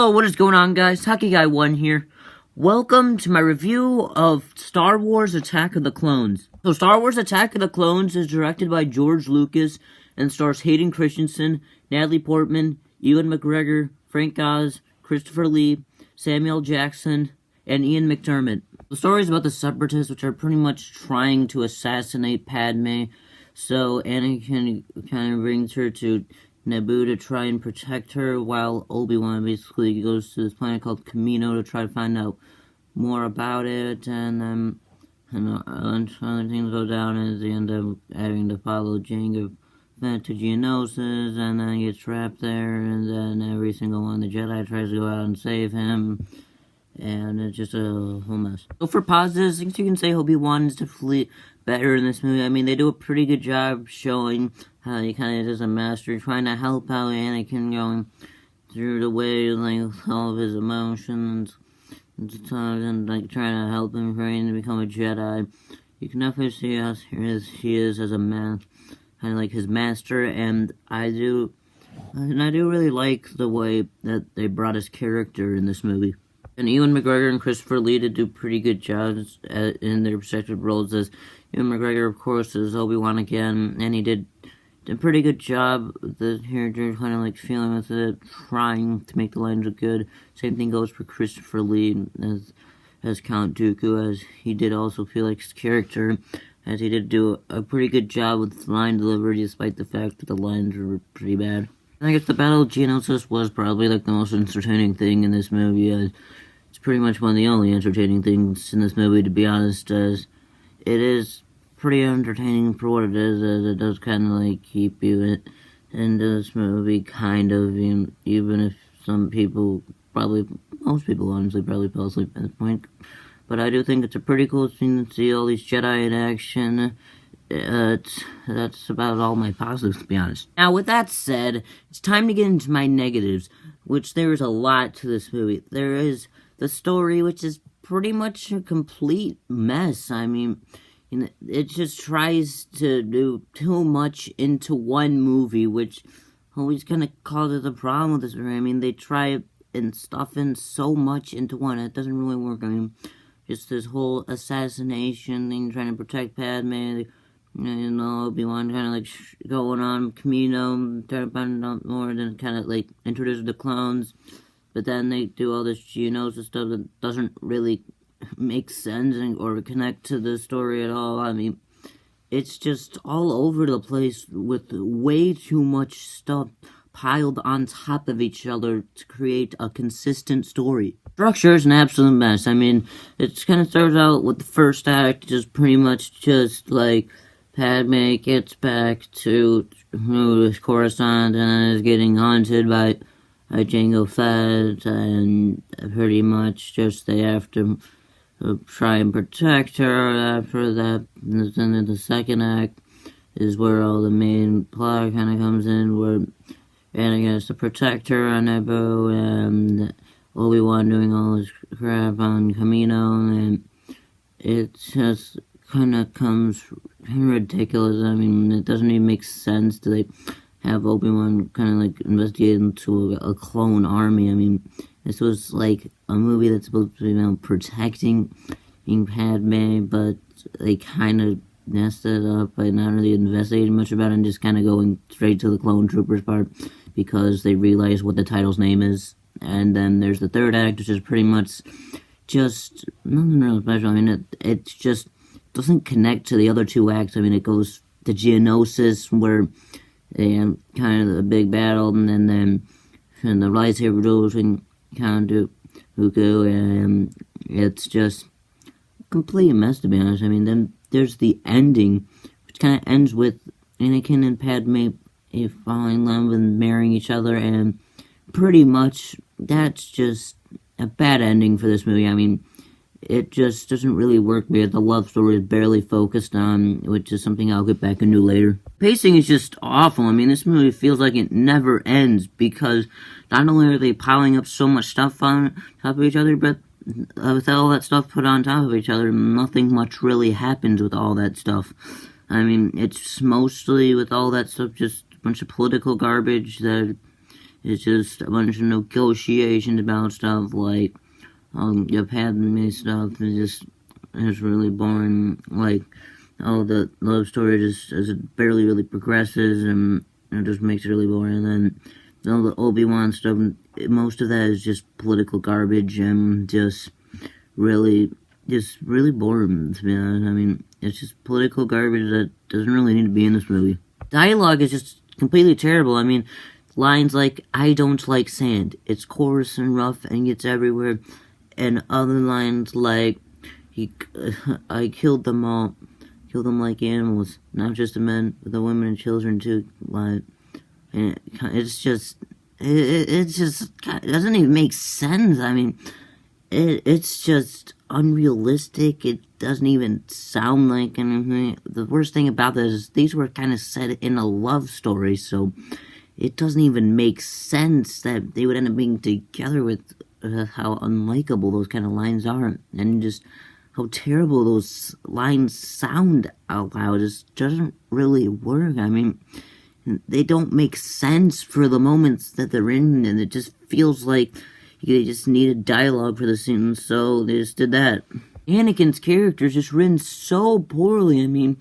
Hello, what is going on, guys? Hockey Guy 1 here. Welcome to my review of Star Wars Attack of the Clones. So, Star Wars Attack of the Clones is directed by George Lucas and stars Hayden Christensen, Addie Portman, Ewan McGregor, Frank Oz, Christopher Lee, Samuel Jackson, and Ian McDermott. The story is about the Separatists, which are pretty much trying to assassinate Padme. So, Anakin kind of brings her to Naboo to try and protect her, while Obi-Wan basically goes to this planet called Kamino to try to find out more about it, and other things go down as they end up having to follow Jango back to Geonosis, and then gets trapped there, and then every single one of the Jedi tries to go out and save him, and it's just a whole mess. So for positives, I think you can say Obi-Wan is definitely better in this movie. I mean, they do a pretty good job showing how he kind of is a master, trying to help out Anakin going through the way, like, all of his emotions and like, trying to help him train to become a Jedi. You can definitely see how he is as a man, kind of like his master, and I do really like the way that they brought his character in this movie. And Ewan McGregor and Christopher Lee did do pretty good jobs in their respective roles. As Ewan McGregor, of course, is Obi-Wan again, and he did a pretty good job with the character, kind of like feeling with it, trying to make the lines look good. Same thing goes for Christopher Lee as Count Dooku, as he did also feel like his character, as he did do a pretty good job with line delivery, despite the fact that the lines were pretty bad. I guess the Battle of Geonosis was probably like the most entertaining thing in this movie. It's pretty much one of the only entertaining things in this movie, to be honest, as it is pretty entertaining for what it is, as it does kind of like keep you into this movie, kind of, even if some people, most people honestly probably fell asleep at this point. But I do think it's a pretty cool thing to see all these Jedi in action. That's about all my positives, to be honest. Now, with that said, it's time to get into my negatives, which there is a lot to this movie. There is the story, which is pretty much a complete mess. I mean, it just tries to do too much into one movie, which always kind of causes a problem with this movie. I mean, they try and stuff in so much into one, and it doesn't really work. I mean, just this whole assassination thing, trying to protect Padme, Obi-Wan kind of like going on Kamino, trying to find out more, then kind of like introduce the clones, but then they do all this Geonosis stuff that doesn't really make sense or connect to the story at all. I mean, it's just all over the place with way too much stuff piled on top of each other to create a consistent story. Structure is an absolute mess. I mean, it kind of starts out with the first act, just pretty much just like Padme gets back to Coruscant and is getting haunted by Jango Fett, and pretty much just they have to try and protect her. After that, then in the second act is where all the main plot kind of comes in, where Anakin has to protect her on Naboo, and Obi-Wan doing all this crap on Kamino, and it just kind of comes ridiculous. I mean, it doesn't even make sense to like have Obi-Wan kind of like investigate into a clone army. I mean, this was like a movie that's supposed to be about protecting Padme, but they kind of messed it up by not really investigating much about it and just kind of going straight to the clone troopers part because they realize what the title's name is. And then there's the third act, which is pretty much just nothing real special. I mean, it just doesn't connect to the other two acts. I mean, it goes to Geonosis, where they have kind of the big battle, and then the lightsaber duel between Count Dooku, and it's just a complete mess, to be honest. I mean, then there's the ending, which kind of ends with Anakin and Padme falling in love and marrying each other, and pretty much that's just a bad ending for this movie. I mean, it just doesn't really work because the love story is barely focused on, which is something I'll get back into later. Pacing is just awful. I mean, this movie feels like it never ends because not only are they piling up so much stuff on top of each other, but with all that stuff put on top of each other, nothing much really happens with all that stuff. I mean, it's mostly with all that stuff just a bunch of political garbage that It's just a bunch of negotiations about stuff like the Padme stuff is really boring. Like, the love story just barely really progresses, and it just makes it really boring. And then all the Obi-Wan stuff, most of that is just political garbage and just really boring, to be honest. I mean, it's just political garbage that doesn't really need to be in this movie. Dialogue is just completely terrible. I mean, lines like, "I don't like sand. It's coarse and rough and gets everywhere." And other lines like, "I killed them all. Killed them like animals. Not just the men, but the women and children too." Like, and it just doesn't even make sense. I mean, it's just unrealistic. It doesn't even sound like anything. The worst thing about this is these were kind of set in a love story, so it doesn't even make sense that they would end up being together with how unlikable those kind of lines are, and just how terrible those lines sound out loud. It just doesn't really work. I mean, they don't make sense for the moments that they're in, and it just feels like they just needed dialogue for the scene, so they just did that. Anakin's character is just written so poorly. I mean,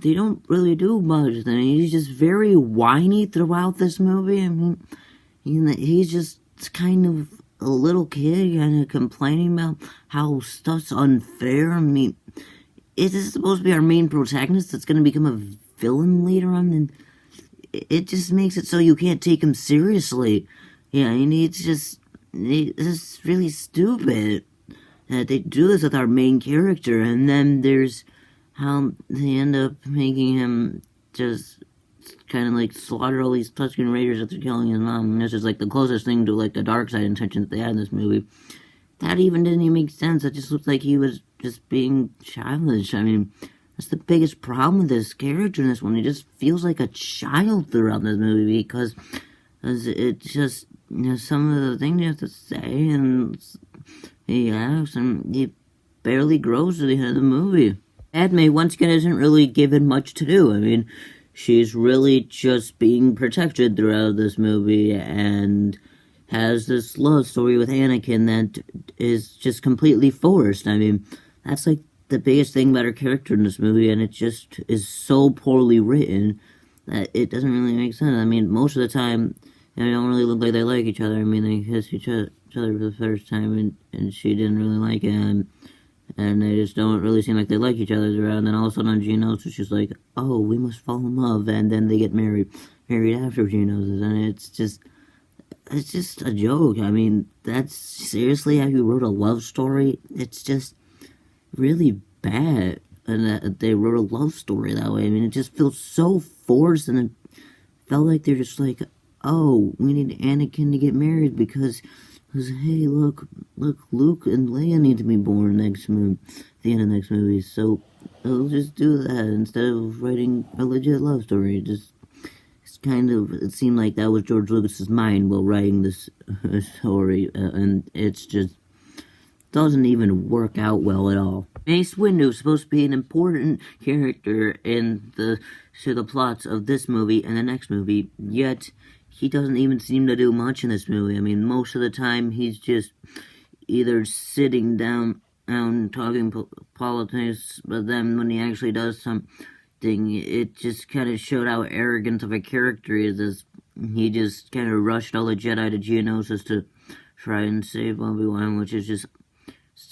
they don't really do much. I mean, he's just very whiny throughout this movie. I mean, he's just kind of a little kid kind of complaining about how stuff's unfair. I mean, is this supposed to be our main protagonist that's going to become a villain later on? And it just makes it so you can't take him seriously. Yeah, I mean, it's just really stupid that they do this with our main character, and then there's how they end up making him just kind of like slaughter all these Tusken Raiders after killing his mom. And this is like the closest thing to like the dark side intention that they had in this movie. That even didn't even make sense. It just looked like he was just being childish. I mean, that's the biggest problem with this character in this one. He just feels like a child throughout this movie because it just, some of the things you have to say and he acts, and he barely grows to the end of the movie. Padme, once again, isn't really given much to do. I mean, she's really just being protected throughout this movie and has this love story with Anakin that is just completely forced. I mean, that's like the biggest thing about her character in this movie, and it just is so poorly written that it doesn't really make sense. I mean, most of the time, they don't really look like they like each other. I mean, they kiss each other for the first time, and she didn't really like it, and they just don't really seem like they like each other around. And then all of a sudden on Geonosis, she's like, "Oh, we must fall in love," and then they get married after Geonosis, and it's just a joke. I mean, that's seriously how you wrote a love story? It's just really bad, and that they wrote a love story that way. I mean, it just feels so forced, and it felt like they're just like, "Oh, we need Anakin to get married because hey, look, Luke and Leia need to be born at the end of next movie, so they'll just do that instead of writing a legit love story." It seemed like that was George Lucas's mind while writing this story, and it's just doesn't even work out well at all. Mace Windu is supposed to be an important character in the plots of this movie and the next movie, yet he doesn't even seem to do much in this movie. I mean, most of the time he's just either sitting down and talking politics, but then when he actually does something, it just kind of showed how arrogant of a character he is. He just kind of rushed all the Jedi to Geonosis to try and save Obi-Wan, which is just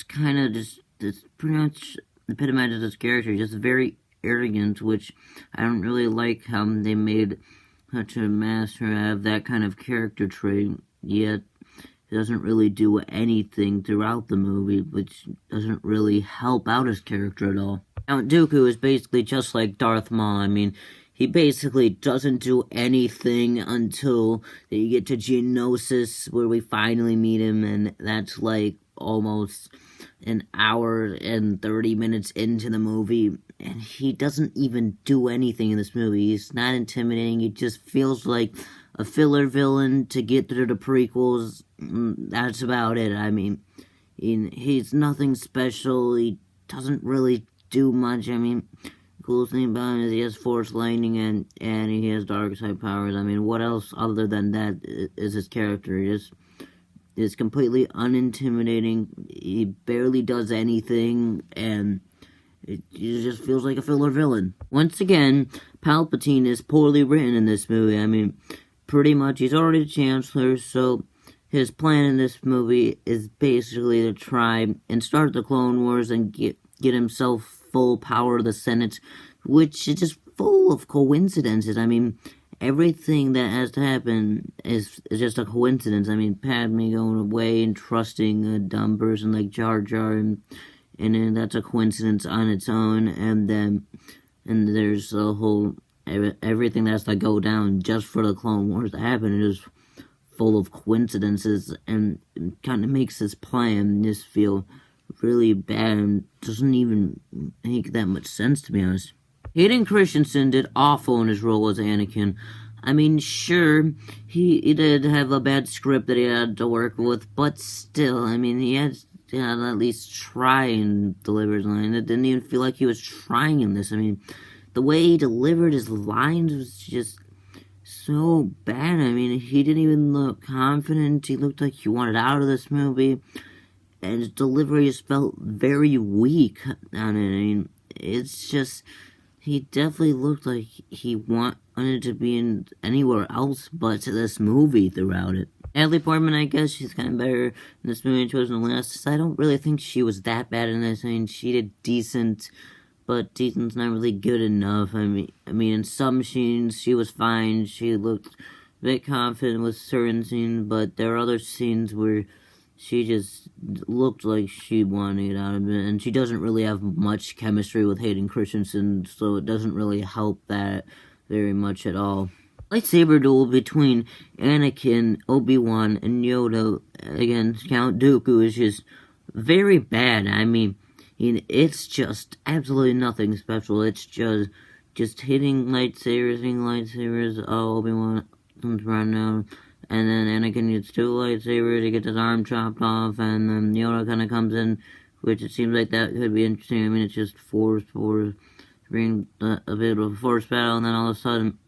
kind of it's pretty much epitomizes his character, just very arrogant, which I don't really like how they made such a master have that kind of character trait, yet he doesn't really do anything throughout the movie, which doesn't really help out his character at all. Count Dooku is basically just like Darth Maul. I mean, he basically doesn't do anything until you get to Geonosis, where we finally meet him, and that's like almost an hour and 30 minutes into the movie, and he doesn't even do anything in this movie. He's not intimidating. It just feels like a filler villain to get through the prequels. That's about it. I mean, he's nothing special. He doesn't really do much. I mean, coolest thing about him is he has Force lightning and he has dark side powers. I mean, what else other than that is his character? He just is completely unintimidating. He barely does anything, and it just feels like a filler villain. Once again, Palpatine is poorly written in this movie. I mean, pretty much he's already the Chancellor, so his plan in this movie is basically to try and start the Clone Wars and get himself full power of the Senate, which is just full of coincidences. I mean, everything that has to happen is just a coincidence. I mean, Padme going away and trusting a dumb person like Jar Jar, and then that's a coincidence on its own. And there's a whole everything that has to go down just for the Clone Wars to happen. It is full of coincidences, and it kind of makes this plan just feel really bad and doesn't even make that much sense, to be honest. Hayden Christensen did awful in his role as Anakin. I mean, sure, he did have a bad script that he had to work with, but still, I mean, he had to at least try and deliver his line. It didn't even feel like he was trying in this. I mean, the way he delivered his lines was just so bad. I mean, he didn't even look confident. He looked like he wanted out of this movie, and his delivery just felt very weak on it. I mean, it's just, he definitely looked like he wanted to be in anywhere else but this movie throughout it. Addie Portman, I guess she's kind of better in this movie than she was in the last. I don't really think she was that bad in this. I mean, she did decent, but decent's not really good enough. I mean, in some scenes she was fine. She looked a bit confident with certain scenes, but there are other scenes where she just looked like she wanted to get out of it, and she doesn't really have much chemistry with Hayden Christensen, so it doesn't really help that very much at all. Lightsaber duel between Anakin, Obi-Wan, and Yoda against Count Dooku is just very bad. I mean, it's just absolutely nothing special. It's just hitting lightsabers, oh, Obi-Wan comes around now, and then Anakin gets two lightsabers, he gets his arm chopped off, and then Yoda kind of comes in, which it seems like that could be interesting. I mean, it's just force, bring a bit of a force battle, and then all of a sudden,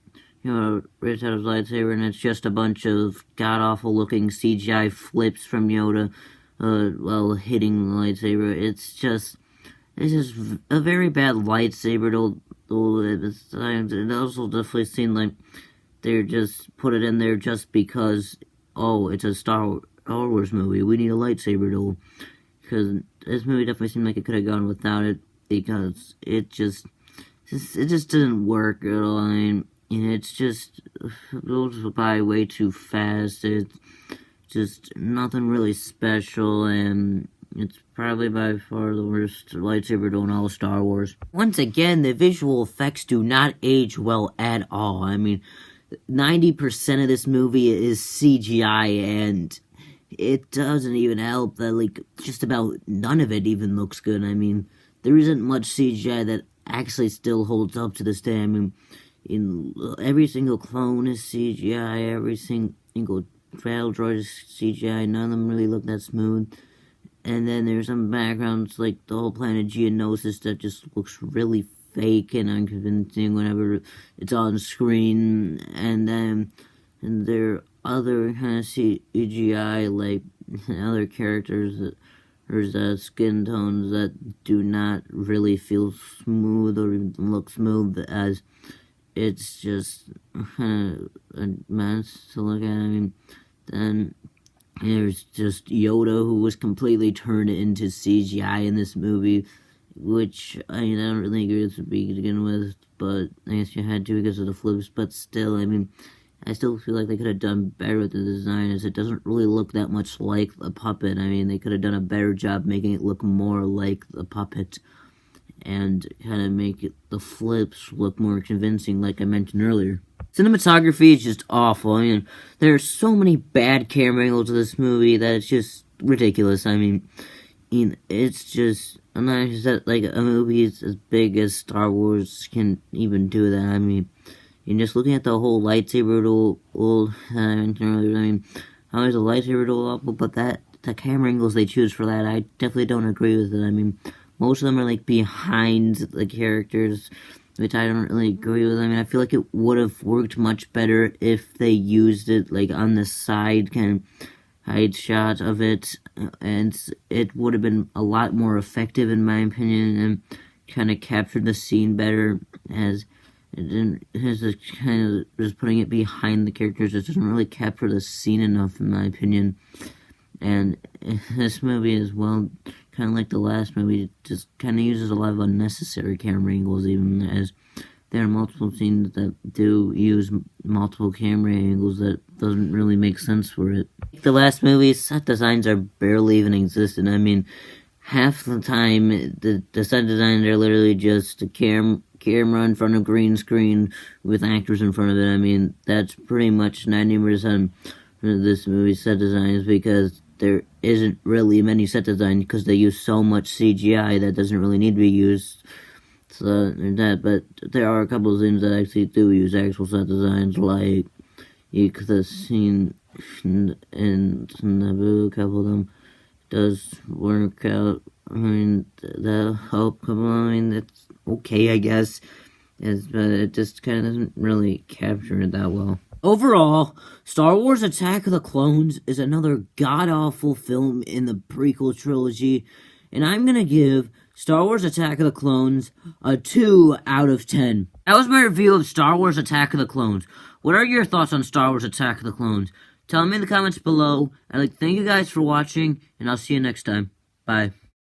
Yoda rips out his lightsaber, and it's just a bunch of god-awful looking CGI flips from Yoda, while hitting the lightsaber. It's just a very bad lightsaber duel. It also definitely seemed like they just put it in there just because, oh, it's a Star Wars movie, we need a lightsaber duel. Because this movie definitely seemed like it could have gone without it, because it just didn't work at all. I mean, it's just, it goes by way too fast. It's just nothing really special, and it's probably by far the worst lightsaber duel in all of Star Wars. Once again, the visual effects do not age well at all. I mean, 90% of this movie is CGI, and it doesn't even help that, like, just about none of it even looks good. I mean, there isn't much CGI that actually still holds up to this day. I mean, every single clone is CGI, every single trail droid is CGI, none of them really look that smooth. And then there's some backgrounds, like the whole planet Geonosis, that just looks really fake and unconvincing whenever it's on screen. And there are other kind of CGI, like other characters there's skin tones that do not really feel smooth or even look smooth, as it's just kind of a mess to look at. I mean, then there's just Yoda, who was completely turned into CGI in this movie, which, I mean, I don't really agree with to begin with, but I guess you had to because of the flips. But still, I mean, I still feel like they could have done better with the design, as it doesn't really look that much like a puppet. I mean, they could have done a better job making it look more like the puppet, and kind of make the flips look more convincing, like I mentioned earlier. Cinematography is just awful. I mean, there are so many bad camera angles in this movie that it's just ridiculous. I mean, it's just, I'm not sure that, like, a movie as big as Star Wars can even do that. I mean, just looking at the whole lightsaber duel, I mentioned earlier, I mean, how is a lightsaber duel awful, but the camera angles they choose for that, I definitely don't agree with it. I mean, most of them are, like, behind the characters, which I don't really agree with. I mean, I feel like it would have worked much better if they used it, like, on the side, kind of hide shot of it, and it would have been a lot more effective, in my opinion, and kind of captured the scene better, as it didn't, as it kind of just putting it behind the characters. It doesn't really capture the scene enough, in my opinion. And this movie as well, kind of like the last movie, just kind of uses a lot of unnecessary camera angles, even as there are multiple scenes that do use multiple camera angles that doesn't really make sense for it. The last movie, set designs are barely even existent. I mean, half the time, the set designs are literally just a camera in front of green screen with actors in front of it. I mean, that's pretty much 90% of this movie's set designs, because there isn't really many set designs because they use so much CGI that doesn't really need to be used. So but there are a couple of scenes that actually do use actual set designs, like the scene in Naboo. A couple of them does work out. I mean, it's okay, I guess, but it just kind of doesn't really capture it that well. Overall, Star Wars Attack of the Clones is another god-awful film in the prequel trilogy, and I'm gonna give Star Wars Attack of the Clones a 2 out of 10. That was my review of Star Wars Attack of the Clones. What are your thoughts on Star Wars Attack of the Clones? Tell me in the comments below. I'd like to thank you guys for watching, and I'll see you next time. Bye.